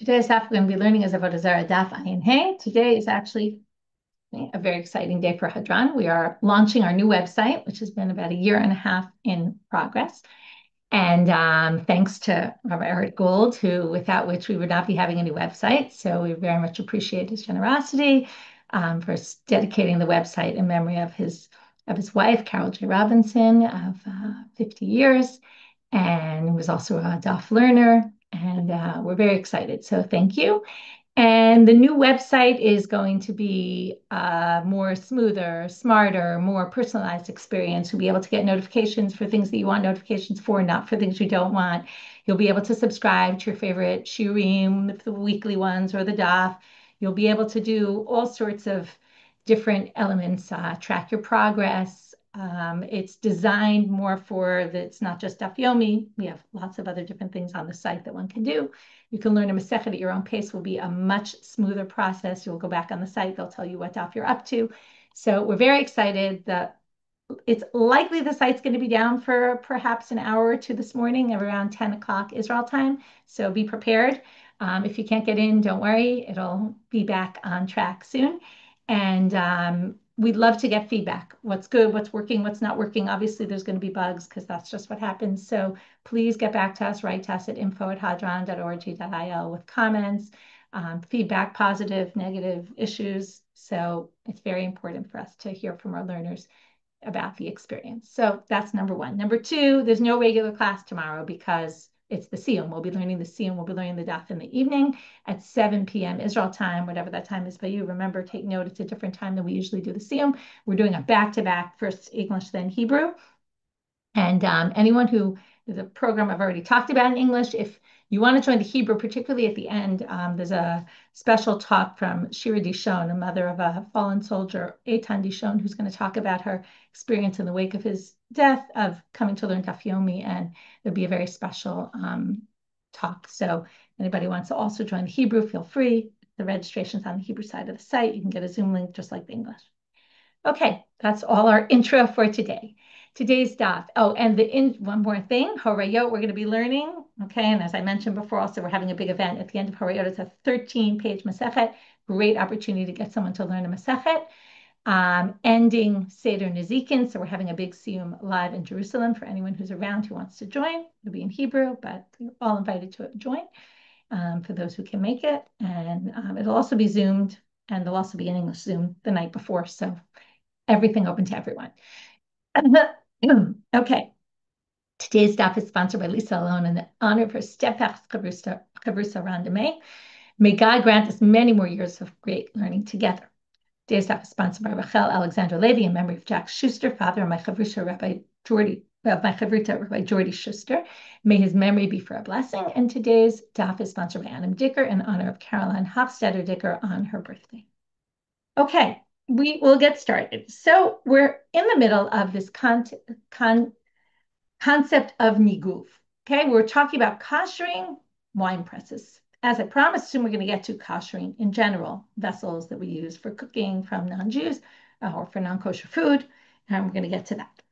Today's daf we're going to be learning is Avodah Zarah daf Ayin Hey. Today is actually a very exciting day for Hadran. We are launching our new website, which has been about a year and a half in progress. And thanks to Rabbi Eric Gould, without which we would not be having a new website. So we very much appreciate his generosity for dedicating the website in memory of his wife, Carol J. Robinson, of 50 years, and he was also a daf learner. And we're very excited. So thank you. And the new website is going to be more smoother, smarter, more personalized experience. You'll be able to get notifications for things that you want notifications for, not for things you don't want. You'll be able to subscribe to your favorite shiurim, the weekly ones or the daf. You'll be able to do all sorts of different elements, track your progress. It's designed more it's not just daf Yomi. We have lots of other different things on the site that one can do. You can learn a masechet at your own pace. Will be a much smoother process. You'll go back on the site. They'll tell you what daf you're up to. So we're very excited that it's likely the site's going to be down for perhaps an hour or two this morning around 10 o'clock Israel time. So be prepared. If you can't get in, don't worry. It'll be back on track soon. And we'd love to get feedback. What's good, what's working, what's not working. Obviously, there's going to be bugs because that's just what happens. So please get back to us, write to us at info@hadran.org.il with comments, feedback, positive, negative issues. So it's very important for us to hear from our learners about the experience. So that's number one. Number two, there's no regular class tomorrow because it's the siyum. We'll be learning the siyum. We'll be learning the daf in the evening at 7 p.m. Israel time, whatever that time is by you. Remember, take note, it's a different time than we usually do the siyum. We're doing a back-to-back, first English, then Hebrew. And anyone who, the program I've already talked about in English, if you want to join the Hebrew, particularly at the end, there's a special talk from Shira Dishon, a mother of a fallen soldier, Eitan Dishon, who's going to talk about her experience in the wake of his death of coming to learn daf Yomi, and there'll be a very special talk. So anybody wants to also join the Hebrew, feel free. The registration's on the Hebrew side of the site. You can get a Zoom link just like the English. Okay, that's all our intro for today. Today's daf. Oh, and one more thing, Horayot, we're going to be learning. Okay, and as I mentioned before, also we're having a big event at the end of Horayot. It's a 13-page masechet. Great opportunity to get someone to learn a masechet. Ending Seder Nezikin. So we're having a big siyum live in Jerusalem for anyone who's around who wants to join. It'll be in Hebrew, but you're all invited to join for those who can make it. And it'll also be Zoomed, and there'll also be an English Zoom the night before. So everything open to everyone. Okay. Today's daf is sponsored by Lisa Alone in honor of her steadfast chavrusa randame. May God grant us many more years of great learning together. Today's daf is sponsored by Rachel Alexandra Levy in memory of Jack Schuster, father of my chavrusa Rabbi Jordy Schuster. May his memory be for a blessing. And today's daf is sponsored by Adam Dicker in honor of Caroline Hofstadter Dicker on her birthday. Okay, we will get started. So we're in the middle of this concept of niguv. Okay, we're talking about kashering wine presses. As I promised, soon we're going to get to kashering in general, vessels that we use for cooking from non-Jews or for non-kosher food, and we're going to get to that.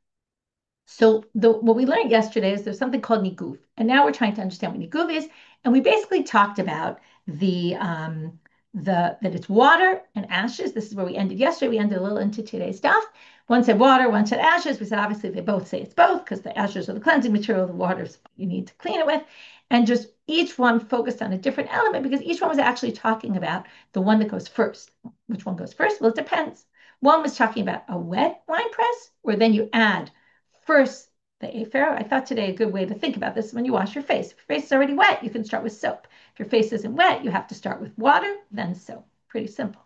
So what we learned yesterday is there's something called niguv, and now we're trying to understand what niguv is, and we basically talked about that it's water and ashes. This is where we ended yesterday. We ended a little into today's stuff. One said water, one said ashes. We said obviously they both say it's both because the ashes are the cleansing material, the water is you need to clean it with, and just each one focused on a different element because each one was actually talking about the one that goes first. Which one goes first? Well, it depends. One was talking about a wet wine press, where then you add first the afer. I thought today a good way to think about this is when you wash your face. If your face is already wet, you can start with soap. If your face isn't wet, you have to start with water, then soap. Pretty simple.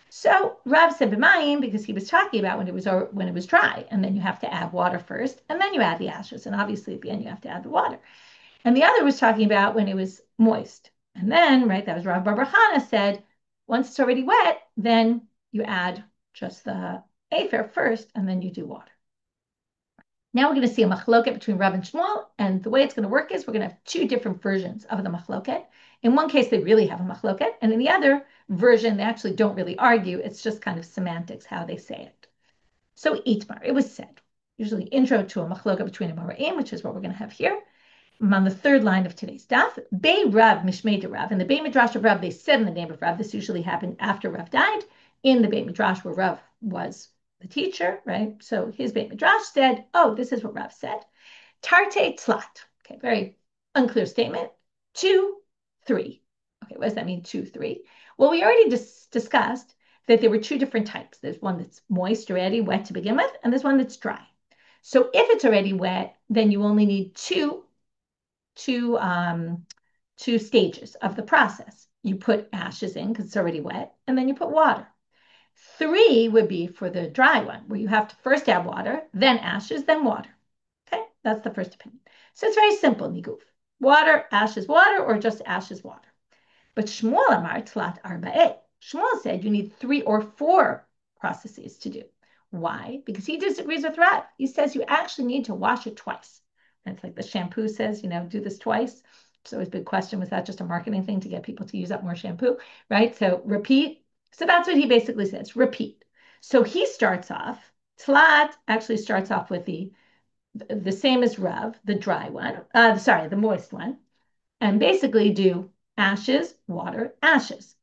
So Rav said b'mayim because he was talking about when it was dry, and then you have to add water first, and then you add the ashes, and obviously at the end you have to add the water. And the other was talking about when it was moist, and then that was Rav Bar Chana said once it's already wet, then you add just the afer first, and then you do water. Now we're going to see a machloket between Rav and Shmuel, and the way it's going to work is we're going to have two different versions of the machloket. In one case, they really have a machloket, and in the other version, they actually don't really argue. It's just kind of semantics, how they say it. So Itmar, it was said, usually intro to a machloket between a Moraim, which is what we're going to have here. I'm on the third line of today's daf. Bei Rav Mishmei de Rav. In the Beit Midrash of Rav, they said in the name of Rav. This usually happened after Rav died. In the Beit Midrash where Rav was the teacher, right? So his Beit Midrash said, oh, this is what Rav said. Tarte tzlat. Okay, very unclear statement. 2, 3. Okay, what does that mean, 2, 3? Well, we already discussed that there were two different types. There's one that's moist already, wet to begin with, and there's one that's dry. So if it's already wet, then you only need two stages of the process. You put ashes in because it's already wet, and then you put water. 3 would be for the dry one, where you have to first add water, then ashes, then water. Okay, that's the first opinion. So it's very simple, niguv. Water, water, or just ashes, water. But Shmuel amar tlat arba'eh. Shmuel said you need 3 or 4 processes to do. Why? Because he disagrees with Rav. He says you actually need to wash it twice. And it's like the shampoo says, do this twice. It's always a big question. Was that just a marketing thing to get people to use up more shampoo, right? So repeat. So that's what he basically says, repeat. So he starts off, tlat actually starts off with the same as Rav, the dry one, the moist one, and basically do ashes, water, ashes.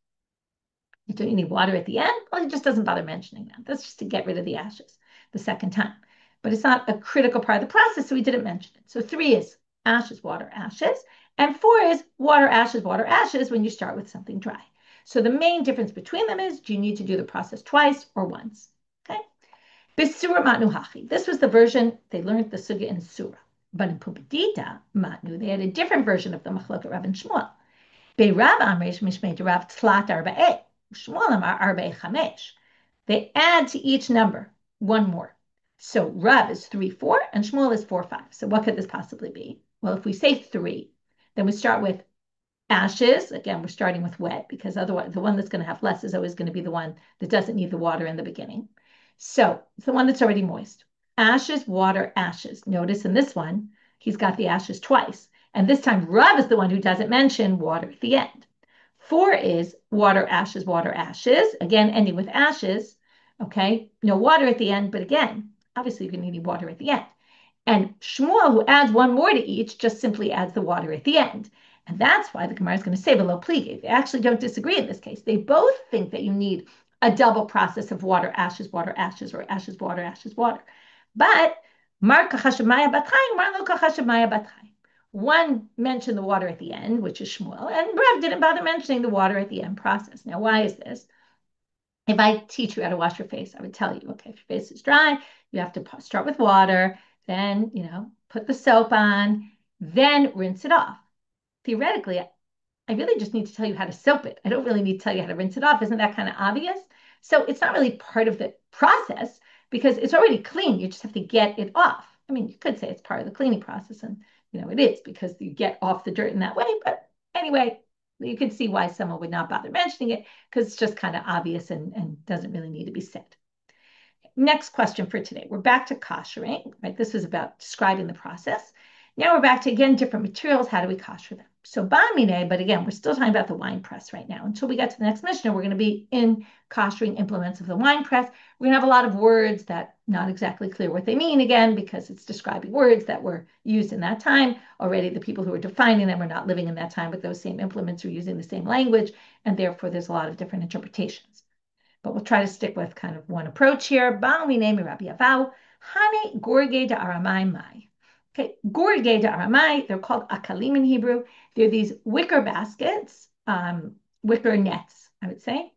Don't you need water at the end? Well, he just doesn't bother mentioning that. That's just to get rid of the ashes the second time. But it's not a critical part of the process, so he didn't mention it. So 3 is ashes, water, ashes. And 4 is water, ashes when you start with something dry. So the main difference between them is, do you need to do the process twice or once? Okay. Bisura matnu hachi. This was the version they learned the sugya in Surah. But in Pumbedita matnu, they had a different version of the machloket Rav and Shmuel. Bei Rav amresh mishmei de Rav tlat arba'eh. Shmuel amar arba'eh chamesh. They add to each number 1 more. So Rav is 3, 4, and Shmuel is 4, 5. So what could this possibly be? Well, if we say 3, then we start with ashes. Again, we're starting with wet because otherwise the one that's going to have less is always going to be the one that doesn't need the water in the beginning. So it's the one that's already moist. Ashes, water, ashes. Notice in this one, he's got the ashes twice. And this time, Rav is the one who doesn't mention water at the end. 4 is water, ashes, again, ending with ashes, okay? No water at the end, but again, obviously you're going to need water at the end. And Shmuel, who adds 1 more to each, just simply adds the water at the end. And that's why the Gemara is going to say below plige. They actually don't disagree in this case. They both think that you need a double process of water, ashes, or ashes, water. But Mar kachashamaya batchai, Mar lo kachashamaya batchai. One mentioned the water at the end, which is Shmuel, and Rav didn't bother mentioning the water at the end process. Now, why is this? If I teach you how to wash your face, I would tell you, okay, if your face is dry, you have to start with water, then, put the soap on, then rinse it off. Theoretically, I really just need to tell you how to soap it. I don't really need to tell you how to rinse it off. Isn't that kind of obvious? So it's not really part of the process because it's already clean. You just have to get it off. I mean, you could say it's part of the cleaning process, and it is because you get off the dirt in that way. But anyway, you can see why someone would not bother mentioning it because it's just kind of obvious and doesn't really need to be said. Next question for today. We're back to kashering, right? This was about describing the process. Now we're back to, again, different materials. How do we kasher them? So bamine, but again, we're still talking about the wine press right now. Until we get to the next Mishnah, we're going to be in kashering implements of the wine press. We're going to have a lot of words that not exactly clear what they mean again, because it's describing words that were used in that time. Already the people who are defining them are not living in that time, but those same implements are using the same language, and therefore there's a lot of different interpretations. But we'll try to stick with kind of one approach here. Ba'amine Rabbi Avahu, Hane Gorge de Aramai Mai. Okay, Gorge de Aramai, they're called akalim in Hebrew. They're these wicker baskets, wicker nets, I would say,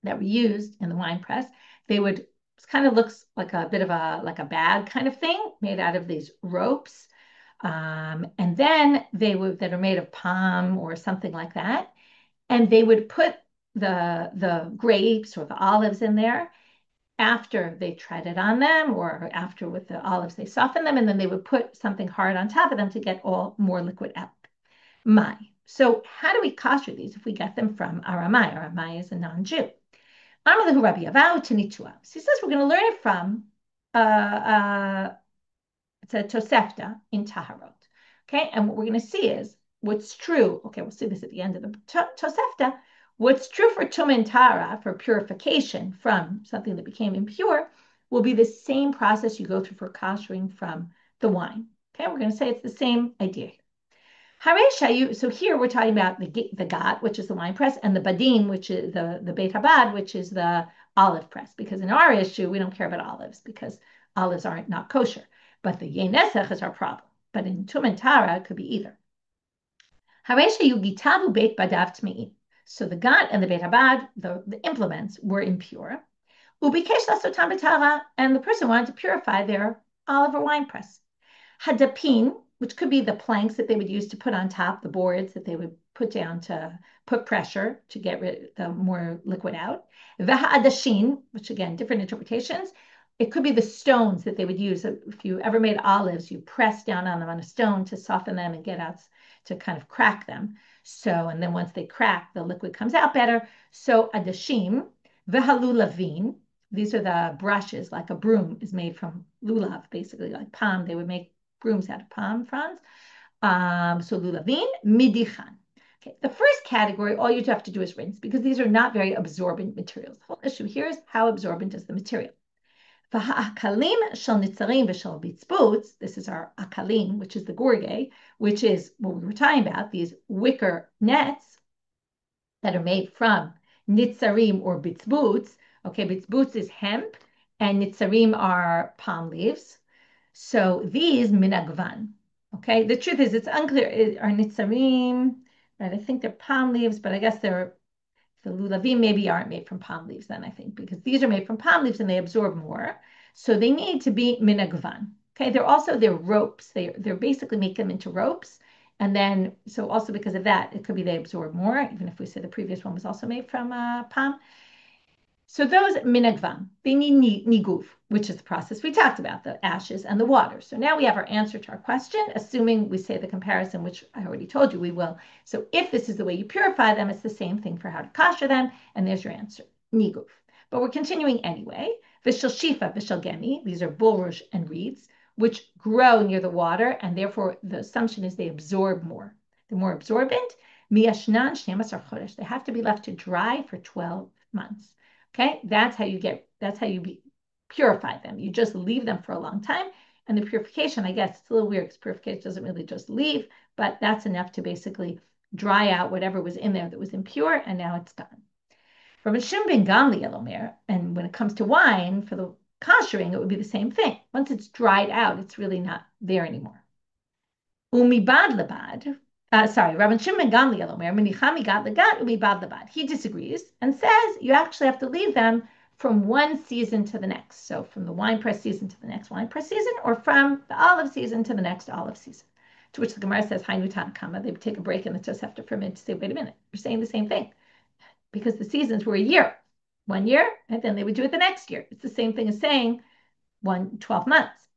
that were used in the wine press. They would, it kind of looks like a bit of like a bag kind of thing made out of these ropes. And then that are made of palm or something like that. And they would put the grapes or the olives in there after they treaded on them, or after with the olives they softened them, and then they would put something hard on top of them to get all more liquid out. So how do we kasher these if we get them from Aramai? Aramai is a non-Jew. Amalahu Rabbi Avahu Tinitua. So he says we're going to learn it from it's a Tosefta in Taharot. Okay, and what we're going to see is what's true. Okay, we'll see this at the end of the Tosefta. What's true for Tum and Tara, for purification from something that became impure, will be the same process you go through for kashering from the wine. Okay, we're going to say it's the same idea. So here we're talking about the gat, which is the wine press, and the badim, which is the Beit Habad, which is the olive press. Because in our issue, we don't care about olives because olives aren't not kosher. But the yenesech is our problem. But in Tum and Tara, it could be either. So the gat and the Beit Habad, the implements, were impure. And the person wanted to purify their olive or wine press. Hadapin, which could be the planks that they would use to put on top, the boards that they would put down to put pressure to get rid the more liquid out. Vahadashin, which again, different interpretations. It could be the stones that they would use. If you ever made olives, you press down on them on a stone to soften them and get out to kind of crack them. So, and then once they crack, the liquid comes out better. So adashim, v'halulavin. These are the brushes, like a broom is made from lulav, basically like palm. They would make brooms out of palm fronds. So lulavin, midichan. Okay, the first category, all you have to do is rinse because these are not very absorbent materials. The whole issue here is how absorbent is the material. V'ha'akalim shel nitzarim v'shel bitzbutz. This is our akalim, which is the gorge, which is what we were talking about, these wicker nets that are made from nitzarim or bitzbutz. Okay, bitzbutz is hemp and nitzarim are palm leaves. So these minagvan. Okay, the truth is it's unclear. Are nitzarim, right? I think they're palm leaves, but I guess the lulavim maybe aren't made from palm leaves then, I think, because these are made from palm leaves and they absorb more. So they need to be minagvan. Okay, they're ropes. They're basically make them into ropes. And then, so also because of that, it could be they absorb more, even if we say the previous one was also made from palm. So those minagvam, they need niguv, which is the process we talked about, the ashes and the water. So now we have our answer to our question, assuming we say the comparison, which I already told you we will. So if this is the way you purify them, it's the same thing for how to kasher them, and there's your answer, niguv. But we're continuing anyway. Vishal shifa, vishal gemi, these are bulrush and reeds, which grow near the water, and therefore the assumption is they absorb more. They're more absorbent. Miyashnan shnemasar chodesh, they have to be left to dry for 12 months. Okay, that's how you purify them. You just leave them for a long time. And the purification, I guess, it's a little weird because purification doesn't really just leave, but that's enough to basically dry out whatever was in there that was impure, and now it's done. Rabban Shimon ben Gamliel Omer, and when it comes to wine, for the kashering, it would be the same thing. Once it's dried out, it's really not there anymore. Umibad labad, Rabban Shimon ben Gamliel Omer, menichami gad lagat umibad labad. He disagrees and says you actually have to leave them from one season to the next. So from the wine press season to the next wine press season, or from the olive season to the next olive season. To which the Gemara says, Hainu Tanakama, they would take a break and the Tosefta for a minute to say, wait a minute, you're saying the same thing. Because the seasons were a year, 1 year, and then they would do it the next year. It's the same thing as saying 12 months.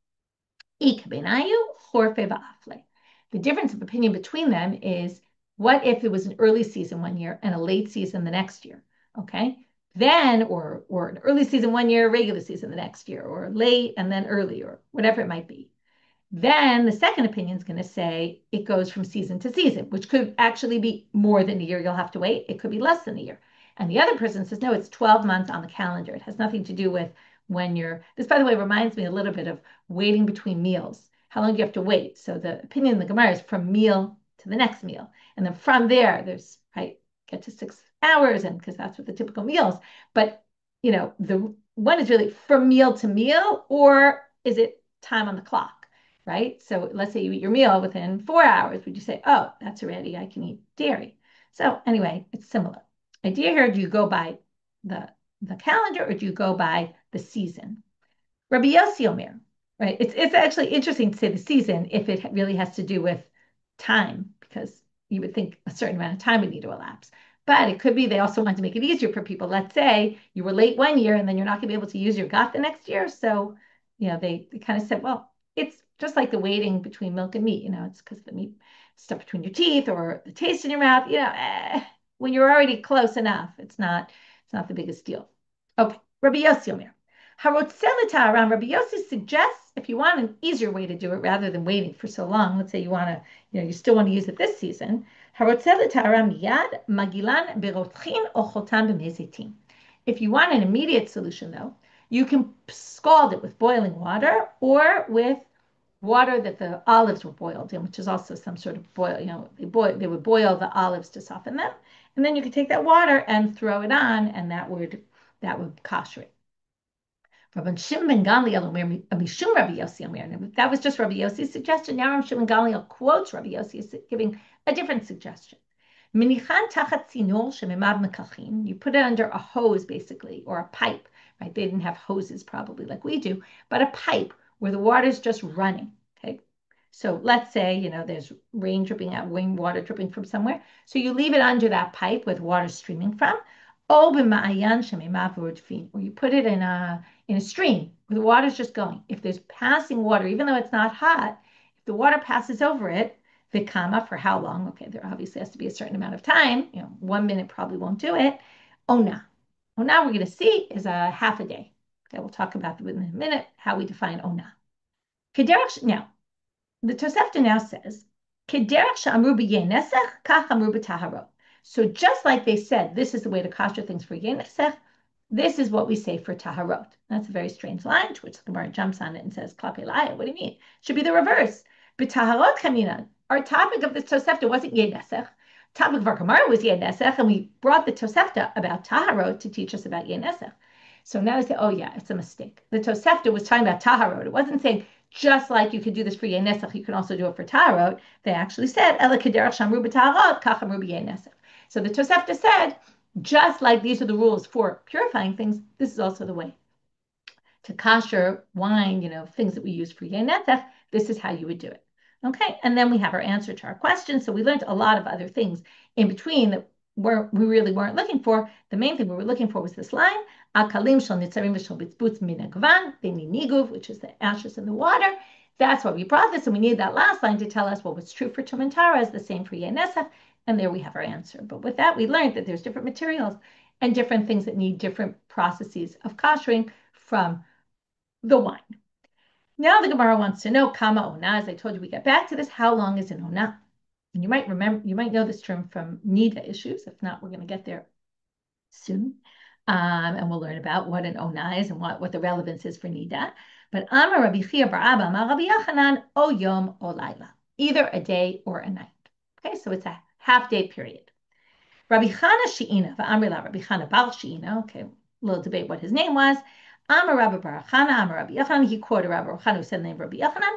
The difference of opinion between them is what if it was an early season 1 year and a late season the next year, okay? Then, or an early season 1 year, regular season the next year, or late and then early, or whatever it might be. Then the second opinion is going to say it goes from season to season, which could actually be more than a year. You'll have to wait. It could be less than a year. And the other person says, no, it's 12 months on the calendar. It has nothing to do with when this, by the way, reminds me a little bit of waiting between meals. How long do you have to wait? So the opinion in the Gemara is from meal to the next meal. And then from there, there's, right, get to 6 hours, and because that's what the typical meals. But, the one is really from meal to meal, or is it time on the clock, right? So let's say you eat your meal within 4 hours. Would you say, oh, that's already, I can eat dairy. So anyway, it's similar. Idea here, do you go by the calendar or do you go by the season? Rabbi Yossi Omer, right? It's actually interesting to say the season if it really has to do with time, because you would think a certain amount of time would need to elapse. But it could be they also want to make it easier for people. Let's say you were late 1 year and then you're not going to be able to use your got the next year. So, they kind of said, well, it's just like the waiting between milk and meat. It's because the meat stuff between your teeth or the taste in your mouth. When you're already close enough, it's not the biggest deal. Okay, Rabbi Yossi Omer. Rabbi Yossi suggests if you want an easier way to do it rather than waiting for so long, let's say you want to, you still want to use it this season. If you want an immediate solution, though, you can scald it with boiling water or with water that the olives were boiled in, which is also some sort of boil, they would boil the olives to soften them. And then you could take that water and throw it on, and that would kasher it. Rabban Shimon Gamliel Mishum Rabbi Yossi. That was just Rabbi Yossi's suggestion. Now Rabbi Shimon Gamliel quotes Rabbi Yossi as giving a different suggestion. You put it under a hose, basically, or a pipe, right? They didn't have hoses probably like we do, but a pipe where the water is just running, okay? So let's say, there's rain dripping out, water dripping from somewhere. So you leave it under that pipe with water streaming from, or you put it in a stream where the water is just going. If there's passing water, even though it's not hot, if the water passes over it, Vikama, for how long? Okay, there obviously has to be a certain amount of time. 1 minute probably won't do it. Onah. Onah we're going to see is a half a day. Okay, we'll talk about in a minute how we define onah. Now, the Tosefta now says, so just like they said, this is the way to kasher things for yenesech, this is what we say for taharot. That's a very strange line, to which the Gemara jumps on it and says, Klape Laya, what do you mean? It should be the reverse. But taharot kamina, our topic of the Tosefta wasn't yenesech. Topic of our Gemara was yenesech, and we brought the Tosefta about taharot to teach us about yenesech. So now they say, oh yeah, it's a mistake. The Tosefta was talking about taharot. It wasn't saying, just like you could do this for yenesech, you can also do it for taharot. They actually said, Ela kederach shamru b'taharot, kach amru b'yenesech. So the Tosefta said, just like these are the rules for purifying things, this is also the way to kasher wine, things that we use for yenesech. This is how you would do it. Okay, and then we have our answer to our question. So we learned a lot of other things in between that we really weren't looking for. The main thing we were looking for was this line, akalim shel nitzarim v'shel bitzbutz min hagvan, they need niguv, which is the ashes in the water. That's why we brought this, and we need that last line to tell us what was true for Tum and Tara is the same for yenesech. And there we have our answer. But with that, we learned that there's different materials and different things that need different processes of kashering from the wine. Now the Gemara wants to know, kama onah. As I told you, we get back to this. How long is an onah? And you might know this term from nida issues. If not, we're going to get there soon. And we'll learn about what an onah is and what the relevance is for nida. But Amar Rabbi Chia bar Abba, Amar Rabbi Yochanan, o yom o laila. Either a day or a night. Okay, so it's a half-day period. Rabbi Chana She'ina, v'amrila Rabbi Chana Bal She'ina, okay, a little debate what his name was. Amar Rabbi Bar Chana, Amar Rabbi Yochanan, he quoted Rabbi Chana, who said the name of Rabbi Yochanan,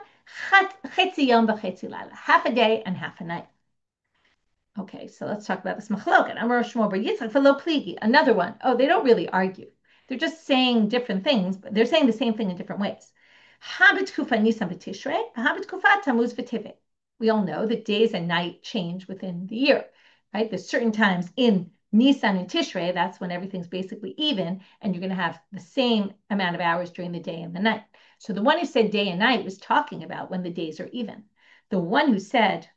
chetzi yom v'chetzi laila, half a day and half a night. Okay, so let's talk about this machloket. Amar Rav Shmuel bar Yitzchak v'lo pligi, another one. Oh, they don't really argue. They're just saying different things, but they're saying the same thing in different ways. Habit kufa nisan v'tishrei, habit kufa tamuz v'tevet. We all know that days and night change within the year, right? There's certain times in Nisan and Tishrei, that's when everything's basically even, and you're going to have the same amount of hours during the day and the night. So the one who said day and night was talking about when the days are even. The one who said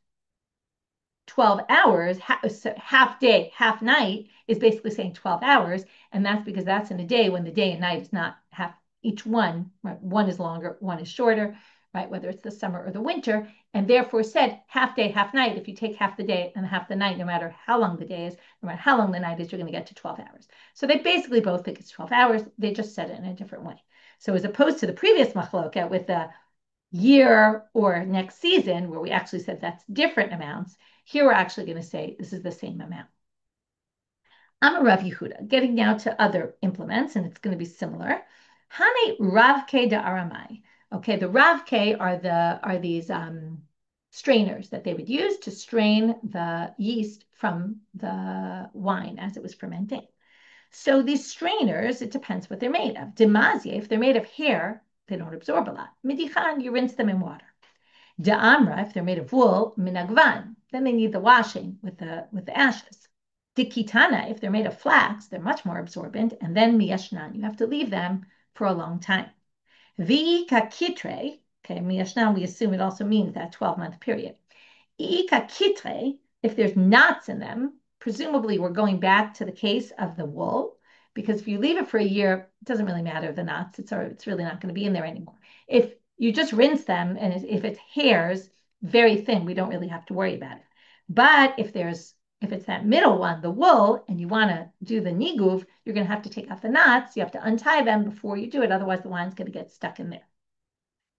12 hours, half day, half night, is basically saying 12 hours, and that's because that's in a day when the day and night is not half, each one, right? One is longer, one is shorter, right? Whether it's the summer or the winter, and therefore said half day, half night. If you take half the day and half the night, no matter how long the day is, no matter how long the night is, you're going to get to 12 hours. So they basically both think it's 12 hours. They just said it in a different way. So as opposed to the previous machloket with the year or next season, where we actually said that's different amounts, here we're actually going to say this is the same amount. I'm a Rav Yehuda, getting now to other implements, and it's going to be similar. Hane Ravke de Aramai. Okay, the Ravke are these strainers that they would use to strain the yeast from the wine as it was fermenting. So these strainers, it depends what they're made of. Demazie, if they're made of hair, they don't absorb a lot. Midichan, you rinse them in water. Da'amra, if they're made of wool, minagvan, then they need the washing with the ashes. Dikitana, if they're made of flax, they're much more absorbent. And then miyashnan, you have to leave them for a long time. V'ika kitre, okay, miyashnan, we assume it also means that 12-month period. Ika kitre, if there's knots in them, presumably we're going back to the case of the wool, because if you leave it for a year, it doesn't really matter the knots. It's really not going to be in there anymore. If you just rinse them, and if it's hairs, very thin, we don't really have to worry about it. But if it's that middle one, the wool, and you want to do the niguv, you're going to have to take out the knots. You have to untie them before you do it. Otherwise, the wine's going to get stuck in there.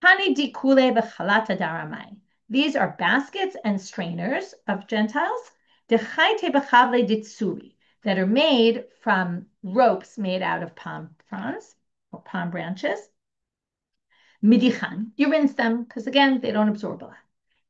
Hani dikule b'chalata daramai. These are baskets and strainers of Gentiles. Dechaite b'chavle ditsuri, that are made from ropes made out of palm fronds or palm branches. Midichan, you rinse them because again, they don't absorb a lot.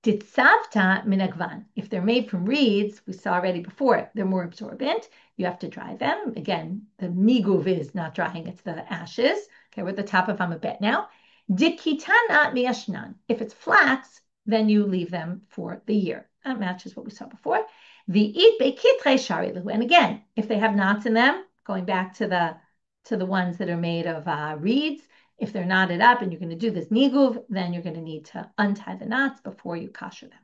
Titzavta minagvan, if they're made from reeds, we saw already before, they're more absorbent. You have to dry them. Again, the niguv is not drying, it's the ashes. Okay, we're at the top of Amabet now. Dikitana miyashnan, if it's flax, then you leave them for the year. That matches what we saw before. The it bekitre sharilu, and again, if they have knots in them, going back to the ones that are made of reeds, if they're knotted up and you're going to do this niguv, then you're going to need to untie the knots before you kasher them.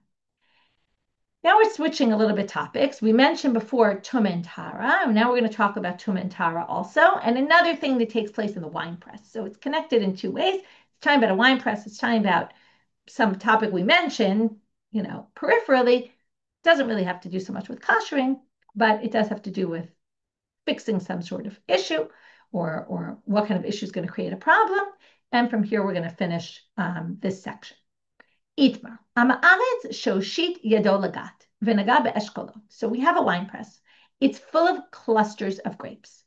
Now we're switching a little bit topics. We mentioned before tumah and tara, and now we're going to talk about tumah and tara also, and another thing that takes place in the wine press. So it's connected in two ways. It's talking about a wine press. It's talking about some topic we mentioned, peripherally. Doesn't really have to do so much with kashering, but it does have to do with fixing some sort of issue or what kind of issue is going to create a problem. And from here, we're going to finish this section. Itmar, Ama'aretz shoshit yado lagat, v'naga be'eshkolot. So we have a wine press. It's full of clusters of grapes.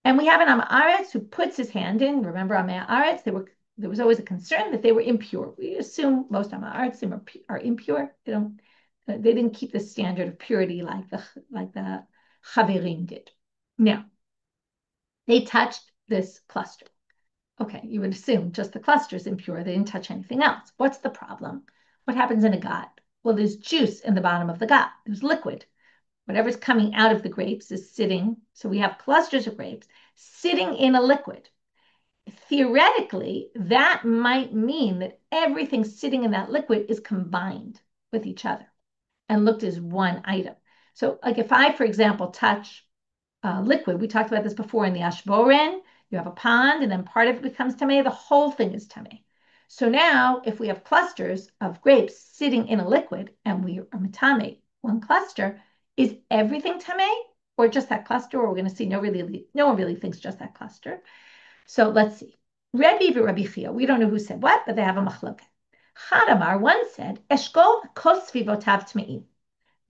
And we have an Ama'aretz who puts his hand in. Remember, Ama'aretz, there was always a concern that they were impure. We assume most Ama'aretzim are impure. They didn't keep the standard of purity like the Chaverim did. Now, they touched this cluster. Okay, you would assume just the cluster is impure. They didn't touch anything else. What's the problem? What happens in a gat? Well, there's juice in the bottom of the gat. There's liquid. Whatever's coming out of the grapes is sitting. So we have clusters of grapes sitting in a liquid. Theoretically, that might mean that everything sitting in that liquid is combined with each other and looked as one item. So like if I, for example, touch liquid, we talked about this before in the Ashboren, you have a pond and then part of it becomes tamei, the whole thing is tamei. So now if we have clusters of grapes sitting in a liquid and we are matame one cluster, is everything tamei or just that cluster? Or we're going to see no one really thinks just that cluster. So let's see. Rabbi and Rabbi Chia, we don't know who said what, but they have a machloket. Chadamar, one said, Eshkol kos svivotav tmeim.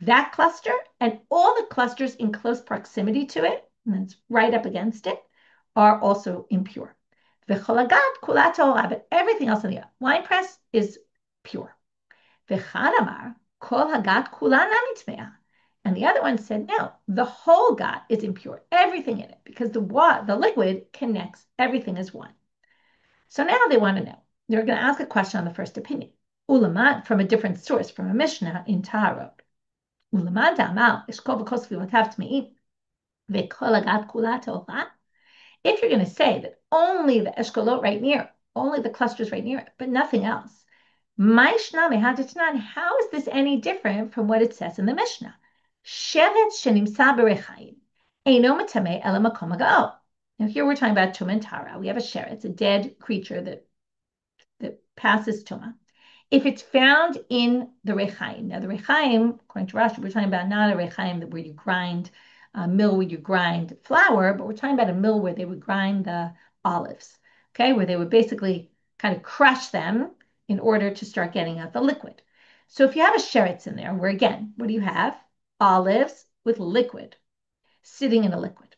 That cluster and all the clusters in close proximity to it, and it's right up against it, are also impure. V'cholagat kula tahora, but everything else in the wine press is pure. V'chadamar kol hagat kula nami tmeah. And the other one said, no, the whole gat is impure, everything in it, because the liquid connects everything as one. So now they want to know. They're going to ask a question on the first opinion. Ulamad, from a different source, from a Mishnah in Taharot. Ulamad da'amal, eshkol v'kos svivotav tmeim, v'kol hagat kula tahora. If you're going to say that only the eshkolot right near, only the clusters right near it, but nothing else, how is this any different from what it says in the Mishnah? Shevet shenimsa berechayim, eino metamei ela makom haga'o. Now here we're talking about tumah and tara. We have a sheret, it's a dead creature that passes tumah. If it's found in the rechaim, now the rechaim, according to Rashi, we're talking about not a rechaim where you grind, a mill where you grind flour, but we're talking about a mill where they would grind the olives, okay, where they would basically kind of crush them in order to start getting out the liquid. So if you have a sheretz in there, where again, what do you have? Olives with liquid, sitting in a liquid.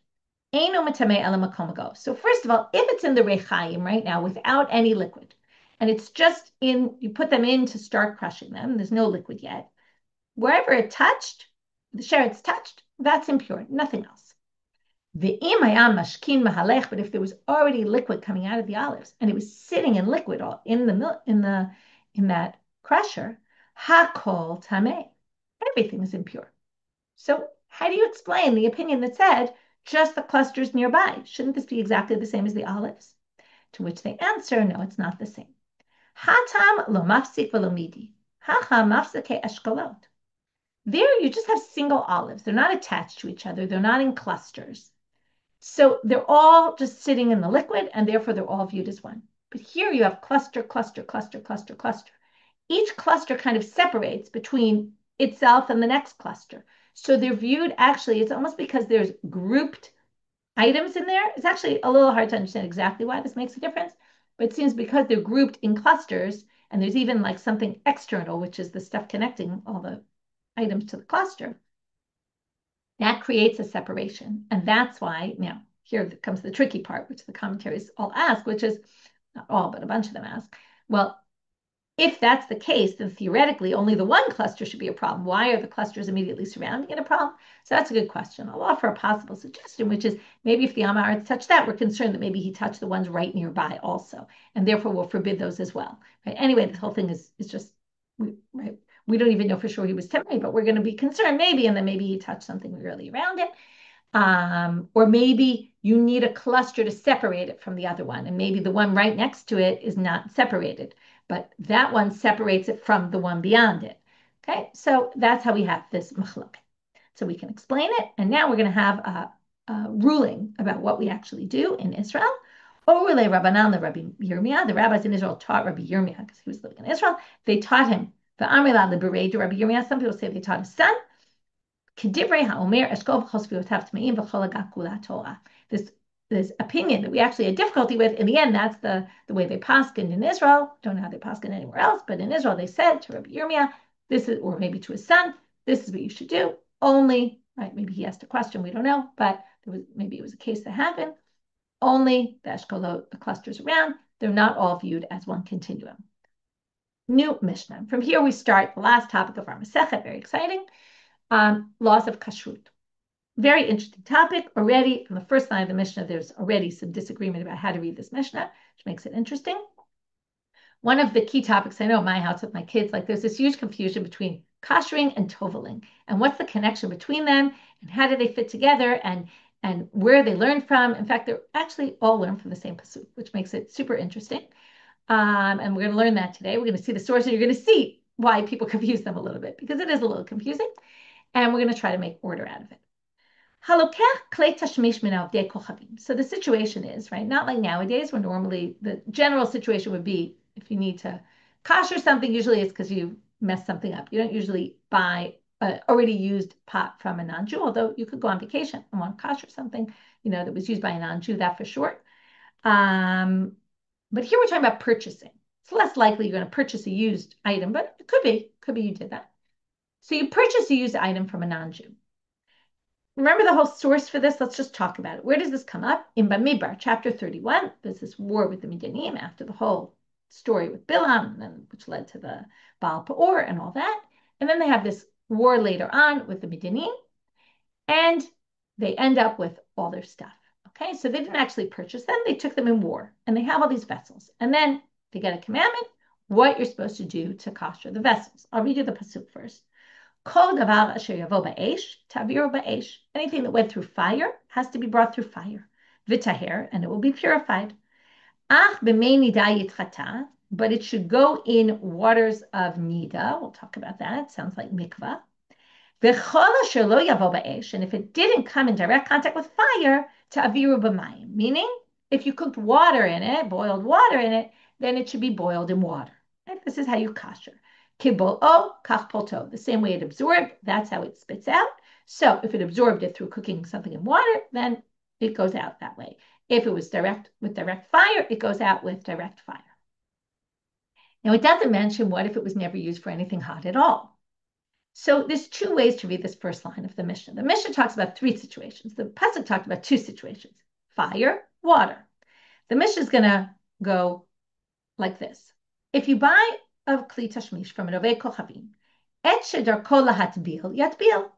Eino metamei ela makom haga'o. So first of all, if it's in the rechaim right now without any liquid, and it's just you put them in to start crushing them, there's no liquid yet, wherever it touched, the sheretz touched, that's impure, nothing else. But if there was already liquid coming out of the olives and it was sitting in liquid in that crusher, hakol tamei, everything is impure. So how do you explain the opinion that said just the clusters nearby? Shouldn't this be exactly the same as the olives? To which they answer, no, it's not the same. Hatam lo mafsik v'lo midi, hacha mafsike eshkolot. There you just have single olives. They're not attached to each other. They're not in clusters. So they're all just sitting in the liquid, and therefore they're all viewed as one. But here you have cluster, cluster, cluster, cluster, cluster. Each cluster kind of separates between itself and the next cluster. So they're viewed, actually, it's almost because there's grouped items in there. It's actually a little hard to understand exactly why this makes a difference. But it seems because they're grouped in clusters, and there's even like something external, which is the stuff connecting all the items to the cluster, that creates a separation. And that's why, now, here comes the tricky part, which the commentaries all ask, which is, not all, but a bunch of them ask, well, if that's the case, then theoretically only the one cluster should be a problem. Why are the clusters immediately surrounding it a problem? So that's a good question. I'll offer a possible suggestion, which is maybe if the Amaretz touched that, we're concerned that maybe he touched the ones right nearby also, and therefore we'll forbid those as well. Right? Anyway, this whole thing is just, right? We don't even know for sure he was temporary, but we're going to be concerned maybe, and then maybe he touched something really around it. Or maybe you need a cluster to separate it from the other one, and maybe the one right next to it is not separated, but that one separates it from the one beyond it. Okay, so that's how we have this machlok. So we can explain it, and now we're going to have a ruling about what we actually do in Israel. Orule Rabbanan Rabbi Yirmiyah, the rabbis in Israel taught Rabbi Yirmiyah because he was living in Israel. They taught him the Amrila Liberate Rabbi Yirmiyah. Some people say they taught his son. This opinion that we actually had difficulty with, in the end, that's the way they paskined in Israel. Don't know how they paskined anywhere else, but in Israel they said to Rabbi Yirmiyah, this is, or maybe to his son, this is what you should do. Only, right? Maybe he asked a question, we don't know, but maybe it was a case that happened. Only the eshkolot, the clusters around, they're not all viewed as one continuum. New Mishnah. From here we start the last topic of our Masechet, very exciting. Laws of kashered. Very interesting topic. Already from the first line of the Mishnah, there's already some disagreement about how to read this Mishnah, which makes it interesting. One of the key topics I know in my house with my kids, like there's this huge confusion between kashering and toveling, and what's the connection between them, and how do they fit together, and where they learn from. In fact, they're actually all learned from the same pasuk, which makes it super interesting. And we're going to learn that today. We're going to see the source, and you're going to see why people confuse them a little bit, because it is a little confusing. And we're going to try to make order out of it. So the situation is, right, not like nowadays where normally the general situation would be if you need to kasher something, usually it's because you messed something up. You don't usually buy an already used pot from a non-Jew, although you could go on vacation and want to kasher something, that was used by a non-Jew, that for sure. But here we're talking about purchasing. It's less likely you're going to purchase a used item, but it could be you did that. So you purchase a used item from a non-Jew. Remember the whole source for this? Let's just talk about it. Where does this come up? In Bamidbar, chapter 31, there's this war with the Midianim after the whole story with Bilam, which led to the Baal Peor and all that. And then they have this war later on with the Midianim, and they end up with all their stuff. Okay, so they didn't actually purchase them. They took them in war, and they have all these vessels. And then they get a commandment, what you're supposed to do to kasher the vessels. I'll read you the pasuk first. Anything that went through fire has to be brought through fire. V'taher, and it will be purified. But it should go in waters of nida. We'll talk about that. It sounds like mikvah. And if it didn't come in direct contact with fire, ta'aviru b'mayim, meaning if you cooked water in it, boiled water in it, then it should be boiled in water. Right? This is how you kasher. Kibol-o, kach polto. The same way it absorbed, that's how it spits out. So if it absorbed it through cooking something in water, then it goes out that way. If it was with direct fire, it goes out with direct fire. Now, it doesn't mention what if it was never used for anything hot at all. So there's two ways to read this first line of the Mishnah. The Mishnah talks about three situations. The pasuk talked about two situations: fire, water. The Mishnah is going to go like this. If you buy a kli tashmish from an ovei kochavim, et shedarko lahatbil yatbil.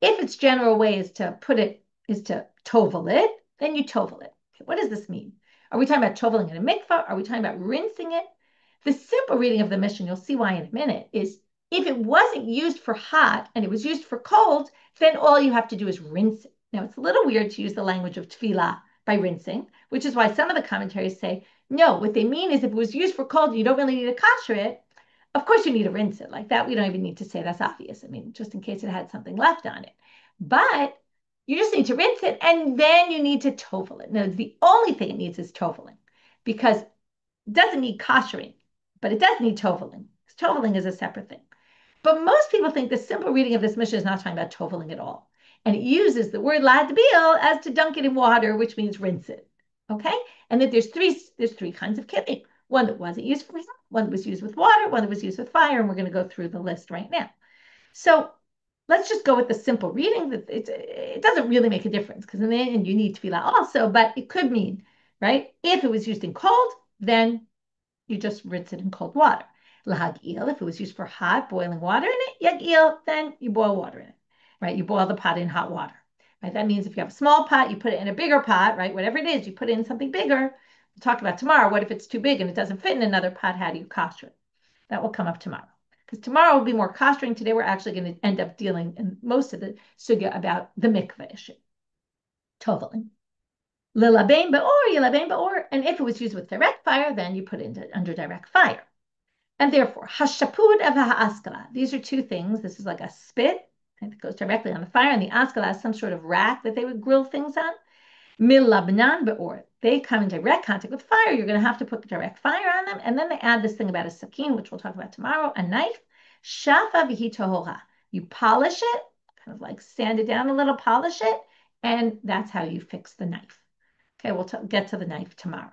If its general way is to put it, is to tovel it, then you tovel it. Okay, what does this mean? Are we talking about toveling in a mikvah? Are we talking about rinsing it? The simple reading of the Mishnah, you'll see why in a minute, is if it wasn't used for hot and it was used for cold, then all you have to do is rinse it. Now, it's a little weird to use the language of tefillah by rinsing, which is why some of the commentaries say, no, what they mean is if it was used for cold and you don't really need to kasher it, of course you need to rinse it. Like that, we don't even need to say that's obvious. I mean, just in case it had something left on it. But you just need to rinse it, and then you need to tovel it. Now, the only thing it needs is toveling, because it doesn't need kashering, but it does need toveling. Toveling is a separate thing. But most people think the simple reading of this Mishnah is not talking about toveling at all. And it uses the word ladbil as to dunk it in water, which means rinse it. Okay? And that there's three kinds of kidding. one that wasn't used for heat, one that was used with water, one that was used with fire, and we're going to go through the list right now. So let's just go with the simple reading that it doesn't really make a difference because in the end you need tefillah also, but it could mean, right? If it was used in cold, then you just rinse it in cold water. Lahagil, if it was used for hot, boiling water in it, yagil, then you boil water in it, right? You boil the pot in hot water, right? That means if you have a small pot, you put it in a bigger pot, right? Whatever it is, you put it in something bigger. We'll talk about tomorrow. What if it's too big and it doesn't fit in another pot? How do you kasher it? That will come up tomorrow. Because tomorrow will be more kashering. Today we're actually going to end up dealing in most of the sugya about the mikveh issue. Toveling. Lilabein ba'or, yilabein ba'or. And if it was used with direct fire, then you put it under direct fire. And therefore, hashapud of ha'askala. These are two things. This is like a spit that goes directly on the fire, and the askala is some sort of rack that they would grill things on. Milabnan be'or. They come in direct contact with fire. You're going to have to put direct fire on them. And then they add this thing about a sakin, which we'll talk about tomorrow, a knife. Shafa v'hitohora. You polish it, kind of like sand it down a little, polish it, and that's how you fix the knife. Okay, we'll get to the knife tomorrow.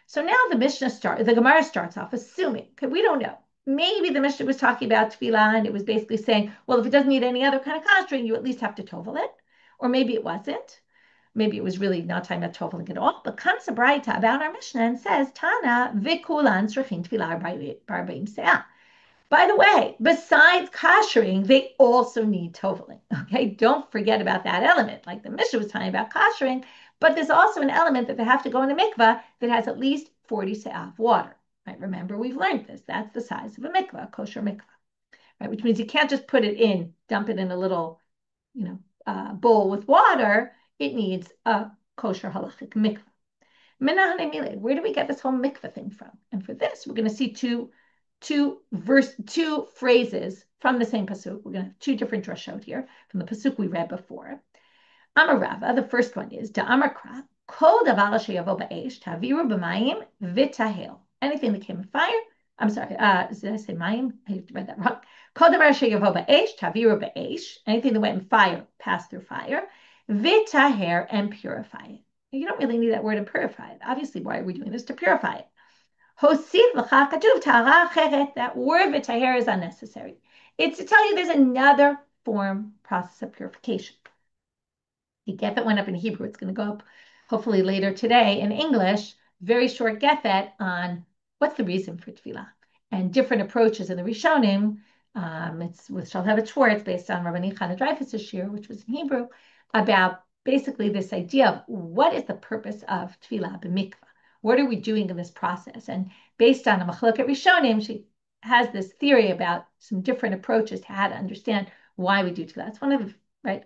So now the Gemara starts off assuming, okay, we don't know. Maybe the Mishnah was talking about tefillah and it was basically saying, well, if it doesn't need any other kind of kashering, you at least have to tovel it. Or maybe it wasn't. Maybe it was really not talking about toveling at all. But comes a braita about our Mishnah and says, Tana v'kulan tzrichin tefillah b'arba'im se'ah. By the way, besides kashering, they also need toveling. Okay, don't forget about that element. Like the Mishnah was talking about kashering, but there's also an element that they have to go in a mikvah that has at least 40 se'ah of water. Right? Remember, we've learned this. That's the size of a mikvah, a kosher mikvah. Right? Which means you can't just put it in, dump it in a little, bowl with water. It needs a kosher halachic mikvah. Where do we get this whole mikvah thing from? And for this, we're going to see two phrases from the same pasuk. We're going to have two different drashot here from the pasuk we read before. Amar Rava, the first one is Da'amakra, Kol davar sheyavo ba'esh, taviru b'mayim v'tahel. Anything that came in fire. I'm sorry, did I say mayim? I read that wrong. Kol davar sheyavo ba'esh, taviru ba'esh. Anything that went in fire, passed through fire. V'taher, and purify it. You don't really need that word to purify it. Obviously, why are we doing this? To purify it. That word v'taher is unnecessary. It's to tell you there's another process of purification. The gethet went up in Hebrew. It's going to go up hopefully later today in English. Very short gethet on what's the reason for tefillah and different approaches in the Rishonim. It's with Shalhevet Schwartz based on Rabbanit derives Shiur, which was in Hebrew, about basically this idea of what is the purpose of tefillah b'mikvah. What are we doing in this process? And based on a machloket Rishonim, she has this theory about some different approaches to how to understand why we do tefillah. It's one of the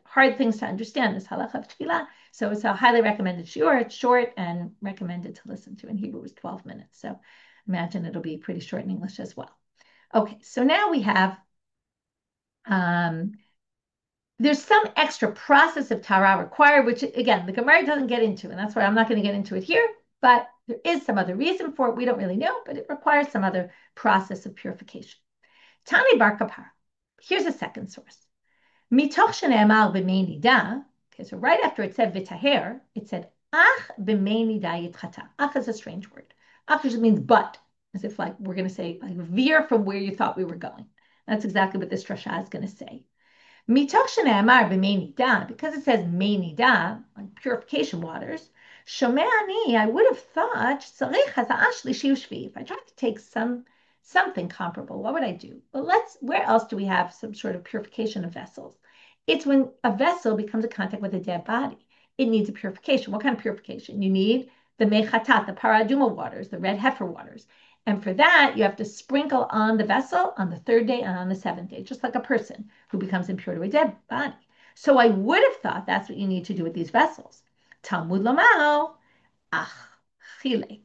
hard things to understand, this halacha of tefillah. So it's a highly recommended shiur. It's short and recommended to listen to. In Hebrew, it was 12 minutes. So imagine it'll be pretty short in English as well. Okay, so now we have, there's some extra process of tara required, which again, the Gemara doesn't get into, and that's why I'm not going to get into it here, but there is some other reason for it. We don't really know, but it requires some other process of purification. Tani bar kapar. Here's a second source. Mitoch shene'emar b'mei nida. Okay, so right after it said v'taher, it said ach b'mei nida yitchata. Ach is a strange word. Ach just means but, as if like we're going to say like veer from where you thought we were going. That's exactly what this drasha is going to say. Mitoch shene'emar b'mei nida, because it says mei nida, like purification waters. Shomei ani, I would have thought tzarich haza'ash l'shiv shvi. If I tried to take something comparable, what would I do? Well, where else do we have some sort of purification of vessels? It's when a vessel becomes in contact with a dead body. It needs a purification. What kind of purification? You need the mechatat, the paraduma waters, the red heifer waters. And for that, you have to sprinkle on the vessel on the third day and on the seventh day, just like a person who becomes impure to a dead body. So I would have thought that's what you need to do with these vessels. Talmud lamao, ach, chilek.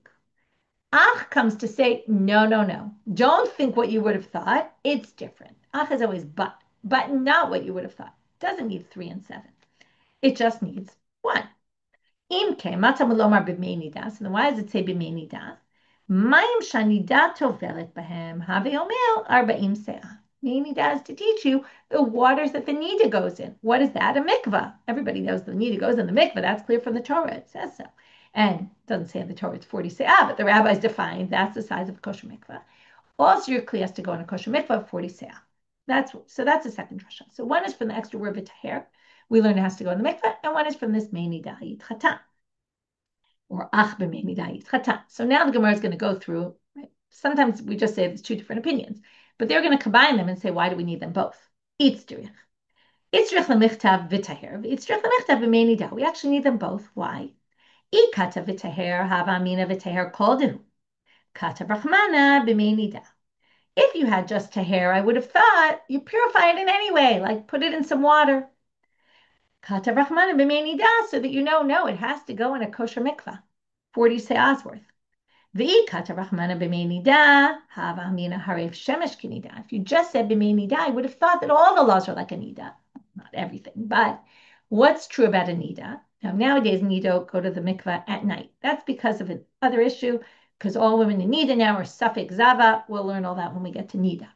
Ach comes to say, no, no, no. Don't think what you would have thought. It's different. Ach is always but not what you would have thought. It doesn't need 3 and 7. It just needs 1. Imke, mata mulomar b'mei nidas. And why does it say b'mei nidas? Mayim shanida tovelet bahem have omel arba'im se'ah. Mei nidas to teach you the waters that the nida goes in. What is that? A mikvah. Everybody knows the nida goes in the mikvah. That's clear from the Torah. It says so. And it doesn't say in the Torah it's 40 se'ah, but the rabbis defined that's the size of a kosher mikveh. All Shiur kli has to go in a kosher mikveh of 40 se'ah. That's the second drasha. So one is from the extra word v'taher. We learn it has to go in the mikveh, and one is from this mei nida yitchatan, or ach b'mei nida yitchatan. So now the Gemara is going to go through. Right? Sometimes we just say there's two different opinions, but they're going to combine them and say, why do we need them both? Itzdirich. Itzdirich l'michtav v'taher. Itzdirich l'michtav b'mei nida. We actually need them both. Why? Ikata v'taher hava amina v'taher koldu. Kata brachmana b'mei nida. If you had just taher, I would have thought you purify it in any way, like put it in some water. Kata brachmana b'mei nida, so that you know, no, it has to go in a kosher mikvah, 40 se'ahs worth. V'ikata brachmana b'mei nida, hava amina haref shemesh k'nida. If you just said b'mei nida, I would have thought that all the laws are like a nida. Not everything, but what's true about a nida? Now, nowadays, nidot go to the mikvah at night. That's because of another issue, because all women in nida now are suffix zava. We'll learn all that when we get to nida.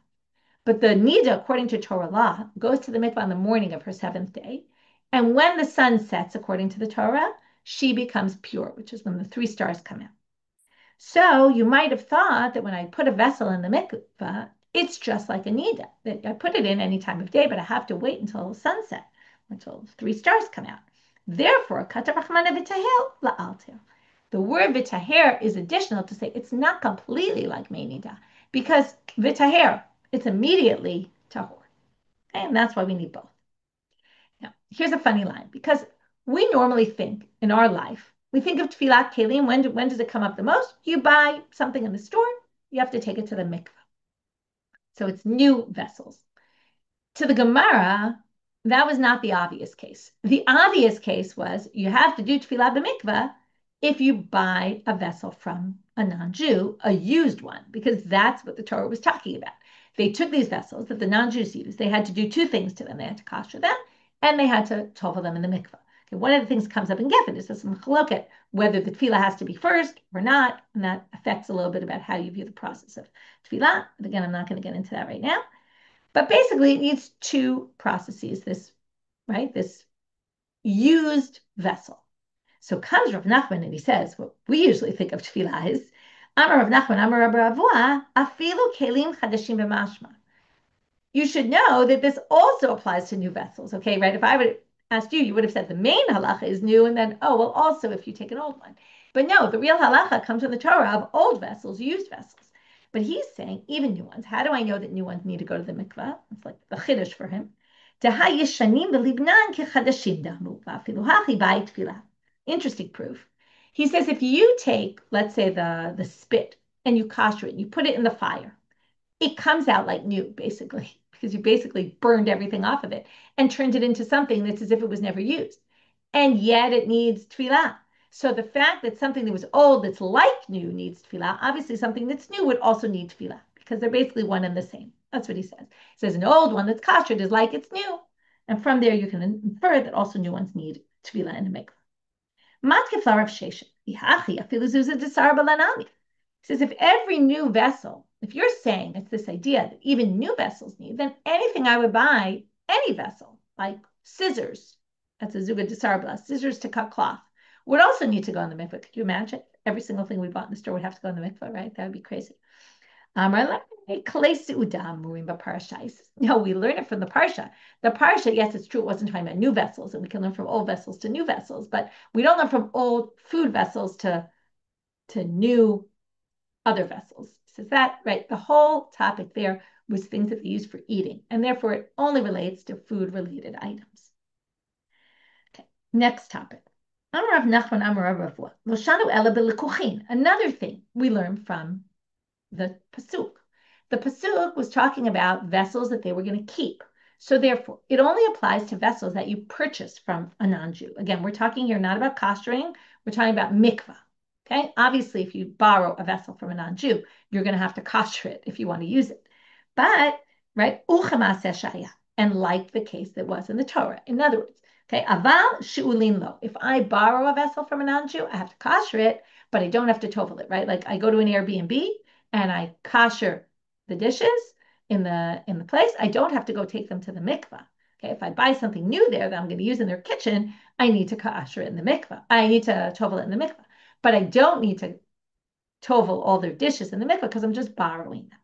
But the nida, according to Torah law, goes to the mikvah on the morning of her seventh day. And when the sun sets, according to the Torah, she becomes pure, which is when the 3 stars come out. So you might have thought that when I put a vessel in the mikvah, it's just like a nida, that I put it in any time of day, but I have to wait until sunset, until 3 stars come out. Therefore, kata rachmana v'taher la'alter. The word v'taher is additional to say it's not completely like mei nida, because v'taher, it's immediately tahor. Okay? And that's why we need both. Now, here's a funny line, because we normally think in our life, we think of tefillah kelim, when does it come up the most? You buy something in the store, you have to take it to the mikvah. So it's new vessels. To the Gemara, that was not the obvious case. The obvious case was you have to do tefillah b'mikvah if you buy a vessel from a non-Jew, a used one, because that's what the Torah was talking about. They took these vessels that the non-Jews used. They had to do 2 things to them. They had to kasher them, and they had to tovel them in the mikvah. Okay, one of the things that comes up in Geffen is this machloket, whether the tefillah has to be first or not, and that affects a little bit about how you view the process of tefillah. But again, I'm not going to get into that right now. But basically, it needs 2 processes, this used vessel. So comes Rav Nachman and he says, what we usually think of tefillah is, Amar Rav Nachman, Amar Rabbi Avahu, afilu kelim chadashim b'mashma. You should know that this also applies to new vessels, okay, right? If I would have asked you, you would have said the main halacha is new, and then, oh, well, also if you take an old one. But no, the real halacha comes from the Torah of old vessels, used vessels. But he's saying even new ones. How do I know that new ones need to go to the mikvah? It's like the chiddush for him. Interesting proof. He says if you take, let's say, the spit and you kasher it, and you put it in the fire, it comes out like new, basically, because you basically burned everything off of it and turned it into something that's as if it was never used. And yet it needs tefillah. So the fact that something that was old that's like new needs tefillah, obviously something that's new would also need tefillah, because they're basically one and the same. That's what he says. He says an old one that's kashered is like it's new. And from there you can infer that also new ones need tefillah in the mikvah. He says if every new vessel, if you're saying it's this idea that even new vessels need, then anything I would buy, any vessel, like scissors, that's a zuga disarbla, scissors to cut cloth, would also need to go in the mikvah. Could you imagine? Every single thing we bought in the store would have to go in the mikvah, right? That would be crazy. No, we learn it from the parsha. The parsha, yes, it's true, it wasn't talking about new vessels, and we can learn from old vessels to new vessels, but we don't learn from old food vessels to new other vessels. So that, right, the whole topic there was things that they use for eating, and therefore it only relates to food-related items. Okay, next topic. Another thing we learn from the pasuk. The pasuk was talking about vessels that they were going to keep. So therefore, it only applies to vessels that you purchase from a non-Jew. Again, we're talking here not about kashering, we're talking about mikvah. Okay, obviously, if you borrow a vessel from a non-Jew, you're going to have to kasher it if you want to use it. But, right, and like the case that was in the Torah. In other words, okay, aval she'ulin lo. If I borrow a vessel from a non-Jew, I have to kasher it, but I don't have to tovel it, right? Like I go to an Airbnb and I kasher the dishes in the place. I don't have to go take them to the mikvah. Okay, if I buy something new there that I'm going to use in their kitchen, I need to kasher it in the mikvah. I need to tovel it in the mikvah. but I don't need to tovel all their dishes in the mikvah because I'm just borrowing them.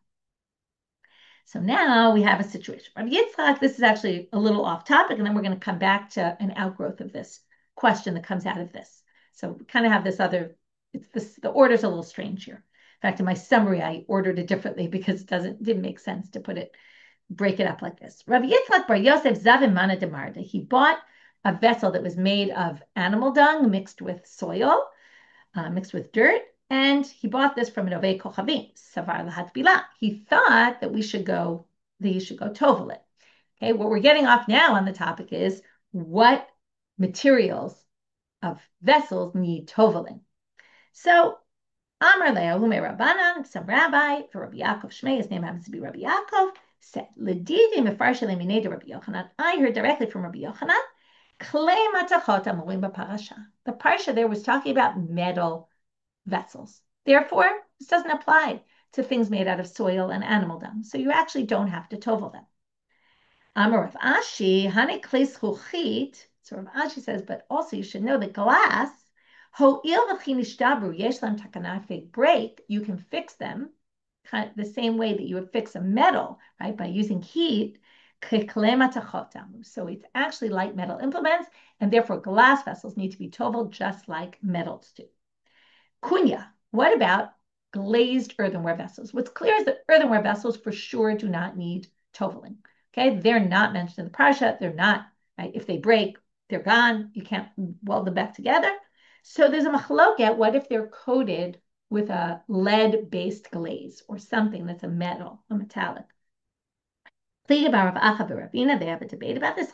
So now we have a situation. Rabbi Yitzchak, this is actually a little off topic, and then we're going to come back to an outgrowth of this question that comes out of this. So we kind of have this other, the order's a little strange here. In fact, in my summary, I ordered it differently because it didn't make sense to break it up like this. Rabbi Yitzchak bar Yosef Zavim Mana Demarda. He bought a vessel that was made of animal dung mixed with soil, mixed with dirt, and he bought this from an Ovei Kochavim, Savar Lahatbila. He thought that he should go tovel it. Okay, what we're getting off now on the topic is what materials of vessels need toveling. So, Amar Le'ahume Rabbanan, some rabbi, for Rabbi Yaakov Shmei, his name happens to be Rabbi Yaakov, said, L'didi mefarshel eminei Rabbi Yochanan. I heard directly from Rabbi Yochanan, Klei matachot amurim b'parasha. The parsha there was talking about metal vessels. Therefore, this doesn't apply to things made out of soil and animal dung. So you actually don't have to tovel them. Amar Rav Ashi, Hane kles chuchit. So Rav Ashi says, but also you should know that glass, if they break, you can fix them kind of the same way that you would fix a metal, right? By using heat. So it's actually like metal implements, and therefore glass vessels need to be toveled just like metals do. Kunya, what about glazed earthenware vessels? What's clear is that earthenware vessels for sure do not need toveling. Okay, they're not mentioned in the parsha. They're not, right? If they break, they're gone. You can't weld them back together. So there's a machloket. What if they're coated with a lead-based glaze or something that's a metallic? They have a debate about this.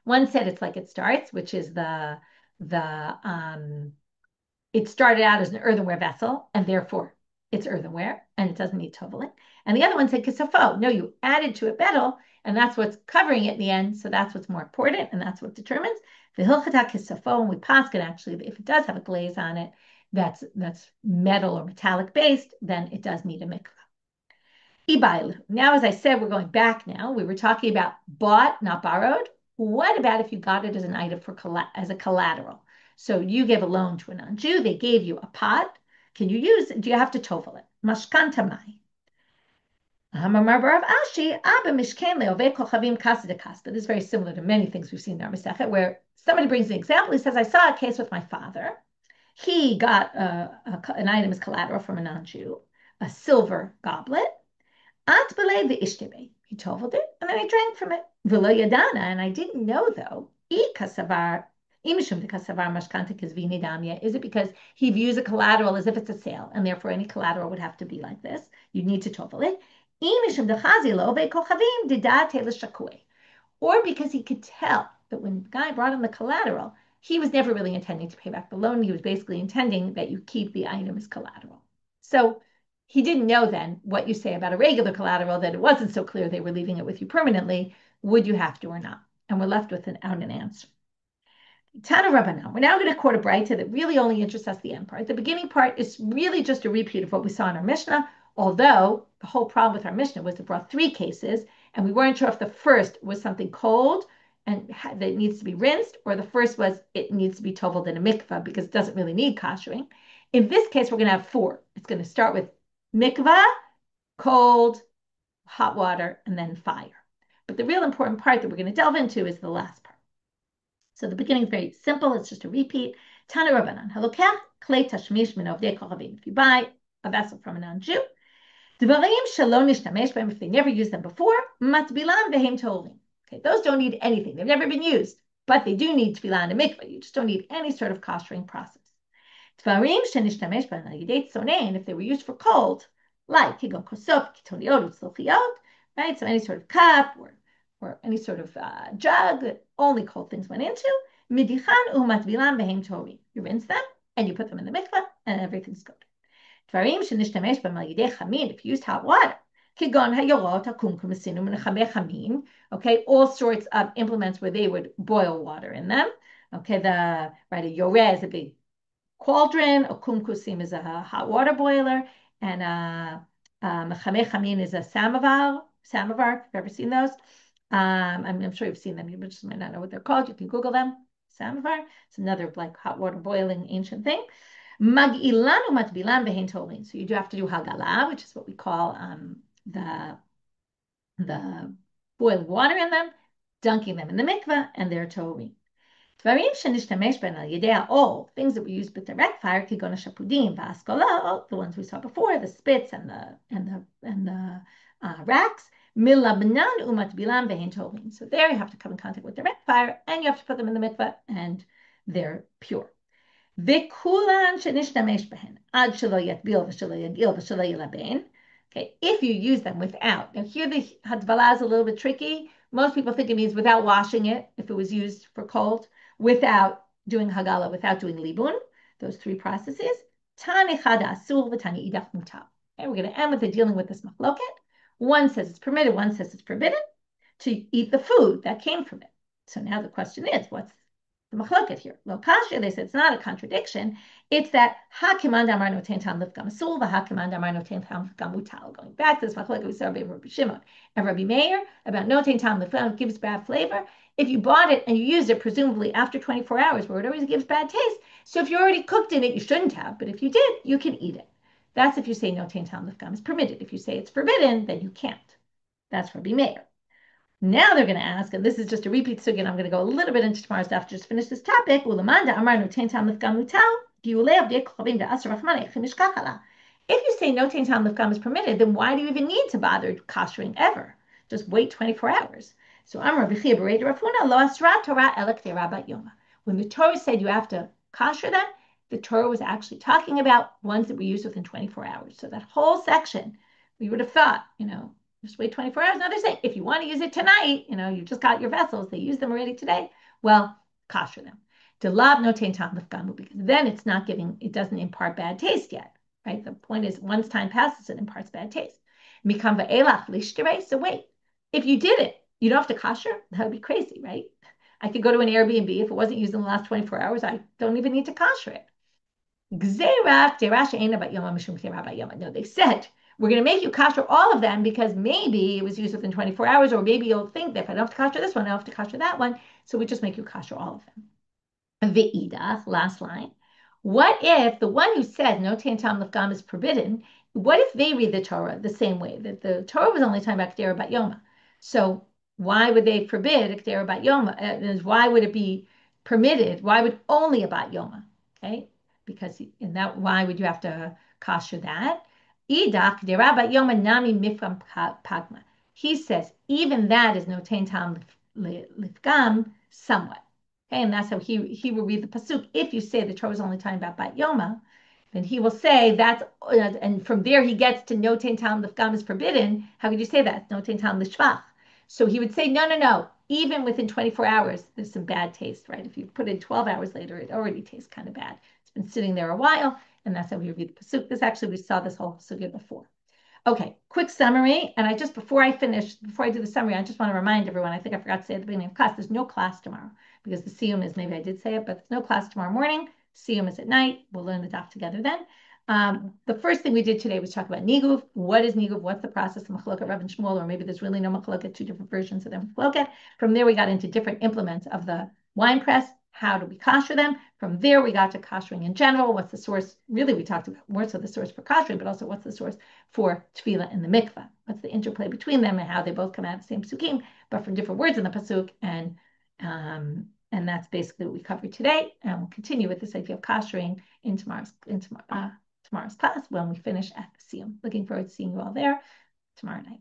One said it's like it starts, which is it started out as an earthenware vessel, and therefore it's earthenware, and it doesn't need toveling. And the other one said kisafo. No, you added to it metal, and that's what's covering it in the end, so that's what's more important, and that's what determines. The hilchata kisafo, and we paskin actually, if it does have a glaze on it, that's metal or metallic based, then it does need a mikvah. Now, as I said, we're going back now. We were talking about bought, not borrowed. What about if you got it as an item as a collateral? So you gave a loan to a non-Jew. They gave you a pot. Can you use it? Do you have to tovel it? Mashkanta mai. This is very similar to many things we've seen in our Masechet, where somebody brings an example. He says, I saw a case with my father. He got an item as collateral from a non-Jew, a silver goblet. He toveled it, and then he drank from it. And I didn't know, though, is it because he views a collateral as if it's a sale, and therefore any collateral would have to be like this? You need to tovel it. Or because he could tell that when the guy brought him the collateral, he was never really intending to pay back the loan. He was basically intending that you keep the item as collateral. So he didn't know then what you say about a regular collateral, that it wasn't so clear they were leaving it with you permanently. Would you have to or not? And we're left with an answer. Tana Rabbanan. We're now going to quote a Braita that really only interests us the end part. The beginning part is really just a repeat of what we saw in our Mishnah, although the whole problem with our Mishnah was it brought three cases, and we weren't sure if the first was something cold and that needs to be rinsed, or the first was it needs to be toveled in a mikvah because it doesn't really need kashering. In this case, we're going to have four. It's going to start with mikvah, cold, hot water, and then fire. But the real important part that we're going to delve into is the last part. So the beginning is very simple. It's just a repeat. Tana Rabbanan. Halokach klei tashmish min ovdei kochavim. If you buy a vessel from a non-Jew, dvarim shelo nishtamesh b'hem, if they never used them before, matbilan v'hem tolim. Okay, those don't need anything. They've never been used, but they do need tefillah and a mikvah. You just don't need any sort of kashering process. Dvarim shenishtamesh b'hem al-yidei tzonein, if they were used for cold, like kigon kosot, kitoniot, utzlochiot, right? So any sort of cup or any sort of jug that only cold things went into, midichan umatbilan behem tori. You rinse them and you put them in the mikvah and everything's good. Dvarim shenishtamesh b'hem al-yidei chamin, if you used hot water, kigon hayorot hakumkum esinum nechameh chamin. Okay, all sorts of implements where they would boil water in them. Okay, a yoreh is a big cauldron, a kumkusim is a hot water boiler, and mechameh chamin is a samovar. If you've ever seen those. I'm sure you've seen them. You just might not know what they're called. You can Google them. samovar. It's another like hot water boiling ancient thing. Mag'ilan umatbilan behin tolin. So you do have to do hagala, which is what we call the boiled water in them, dunking them in the mikveh, and they're tolin. דברים שנשתמש בהן על ידי האור, things that we use with direct fire, כגון השפודים והאסכולות, the ones we saw before, the spits and the racks, מלבנן ומטבילן והן טהורים. So there you have to come in contact with direct fire, and you have to put them in the mikveh, and they're pure. וכולן שנשתמש בהן, עד שלא יטביל ושלא יגעיל ושלא ילבן. Okay, if you use them without, now here the hadvala is a little bit tricky. Most people think it means without washing it, if it was used for cold, without doing hagala, without doing libun, those three processes. Tani chada asur v'tani idach mutar. Okay, we're going to end with the dealing with this machloket. One says it's permitted, one says it's forbidden to eat the food that came from it. So now the question is, what's the machloket here? Lo kasher, they said it's not a contradiction. It's that hakiman damar noten tam lifgam asur v'hakiman damar noten tam lifgam mutar. Going back to this machloket we saw by Rabbi Shimon and Rabbi Meir about noten tam lifgam gives bad flavor. If you bought it and you used it, presumably after 24 hours, where it always gives bad taste. So if you already cooked in it, you shouldn't have. But if you did, you can eat it. That's if you say noten tam lifgam is permitted. If you say it's forbidden, then you can't. That's Rabbi Meir. Now they're going to ask, and this is just a repeat sugya, and I'm going to go a little bit into tomorrow's daf to just finish this topic. If you say noten tam lifgam is permitted, then why do you even need to bother kashering ever? Just wait 24 hours. So when the Torah said you have to kasher them, the Torah was actually talking about ones that were used within 24 hours. So that whole section, we would have thought, just wait 24 hours. Now they're saying, if you want to use it tonight, you just got your vessels, they use them already today, well, kasher them. Delab noten tam lifgam, because then it doesn't impart bad taste yet, right? The point is, once time passes, it imparts bad taste. Mikam va'elach lishtere, so wait, if you did it, you don't have to kasher? That would be crazy, right? I could go to an Airbnb. If it wasn't used in the last 24 hours, I don't even need to kasher it. No, they said, we're going to make you kasher all of them because maybe it was used within 24 hours, or maybe you'll think that if I don't have to kasher this one, I don't have to kasher that one. So we just make you kasher all of them. Ve'idach, last line. What if the one who said noten tam lifgam is forbidden, what if they read the Torah the same way? That the Torah was only talking about Kedera bat Yoma. So why would they forbid Kedera bat Yoma? Why would it be permitted? Why would only a bat Yoma? Okay, because in that, why would you have to kasher that? Idach Kedera bat Yoma nami mifram pagma. He says even that is noten tam lifgam somewhat. Okay, and that's how he will read the pasuk. If you say the Torah is only talking about bat Yoma, then he will say that's, and from there he gets to noten tam lifgam is forbidden. How could you say that? Noten tam lishvach. So he would say, no. Even within 24 hours, there's some bad taste, right? If you put it 12 hours later, it already tastes kind of bad. It's been sitting there a while, and that's how we read the pasuk. We saw this whole sugya before. Okay, quick summary. And before I do the summary, I just want to remind everyone, I think I forgot to say at the beginning of class, there's no class tomorrow because the siyum is, maybe I did say it, but there's no class tomorrow morning. Siyum is at night. We'll learn the daf together then. The first thing we did today was talk about niguv. What is niguv? What's the process of machloket Rav and Shmuel? Or maybe there's really no machloket, two different versions of the machloket. From there, we got into different implements of the winepress. How do we kasher them? From there, we got to kashering in general. What's the source? Really, we talked about more so the source for kashering, but also what's the source for tefillah in the mikveh? What's the interplay between them and how they both come out of the same psukim, but from different words in the pasuk? And that's basically what we covered today. And we'll continue with this idea of kashering in tomorrow's class when we finish at the siyum. Looking forward to seeing you all there tomorrow night.